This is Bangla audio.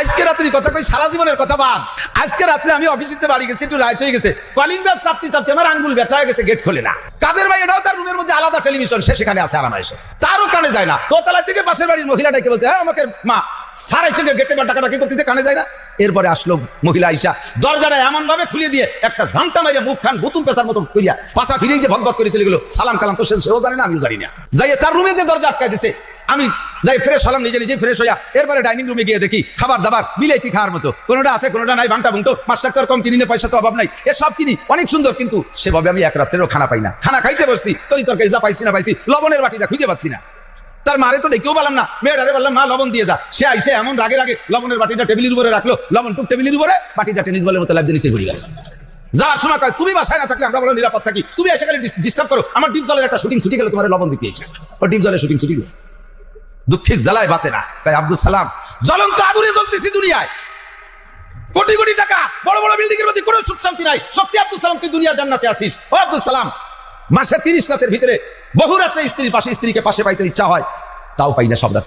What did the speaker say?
আজকে রাত্রি কথা কই, সারা জীবনের কথা বাদ। আজকে রাত্রে আমি অফিসে বাড়ি গেছি, একটু রাত হয়ে গেছে, কলিং বেল চাপতে চাপতে আমার আঙ্গুল ব্যথা হয়ে গেছে, গেট খোলে না। কাজের ভাইটাও তার রুমের মধ্যে আলাদা টেলিভিশন, সে সেখানে আছে আরামে এসে, তারও কানে যায় না। দোতলা থেকে পাশের বাড়ির মহিলাটাকে বলছে, হ্যাঁ আমাকে মা সারাইছে গেটে বা টাকাটাকি করতেছে, কানে যায় না। এরপরে আসলো মহিলা আইসা দরজাটা এমন ভাবে খুলে দিয়ে একটা ঝামটা মারিয়া মুখ খান বুতুম পেশার মতো করিয়া পাশা ফিরেই যে ভগবত করে চলে গেলো। সালাম কালাম তো সেও জানে না, আমিও জানি না। যাইয়ে তার রুমে যে দরজা আটকায় দিছে, আমি যাই ফ্রেশ হলাম, নিজে নিজে ফ্রেশ হইয়া এরপরে ডাইনিং রুমে গিয়ে দেখি খাবার দাবার বিলাইতি খাওয়ার মতো, কোনোটা আছে কোনোটা নাই, ভাঙটা ভুংটো, মাছ টাকার কম কিনি না, পয়সা তো অভাব নাই, এসব কিনি অনেক সুন্দর, কিন্তু সেভাবে আমি এক রাত্রেরও খানা পাই না। খানা খাইতে বসছি, তরি তরকারি যা পাইছি না পাইছি, লবণের বাটিটা খুঁজে পাচ্ছি না। তার মারে তো ডেকেও বললাম না, মেয়েটারে বললাম মা লবণ দিয়ে যা, সে আইসে এমন রাগে রাগে লবণের বাটিটা টেবিলের উপরে রাখলো, লবণ টুক টেবিলের উপরে, বাটিটা টেনিস বলের মতো লাগছে নিচে ঘুরে গেল। যার সময় কয় তুমি বাসায় না থাকলে আমরা বলো নিরাপদ থাকি, তুমি এসে খালি ডিস্টার্ব করো, আমার ডিপ জলের একটা শুটিং ছুটি গেল, তোমার লবণ দিতে এসে ও ডিপ জলের শুটিং ছুটি গেছে। দুঃখের জ্বালায় বাসে না। তাই আব্দুল সালাম জ্বলন্ত আগুনে জ্বলতেছি দুনিয়ায়, কোটি কোটি টাকা, বড় বড় বিল্ডিং এর মধ্যে কোনো সুখ শান্তি নাই। সত্যি আব্দুল সালাম তুই দুনিয়ার জান্নাতে আসিস। ও আব্দুল সালাম, মাসে 30 রাতের ভিতরে বহু রাতে স্ত্রীর পাশে, স্ত্রীকে পাশে পাইতে ইচ্ছা হয়, তাও পাই না সব রাত।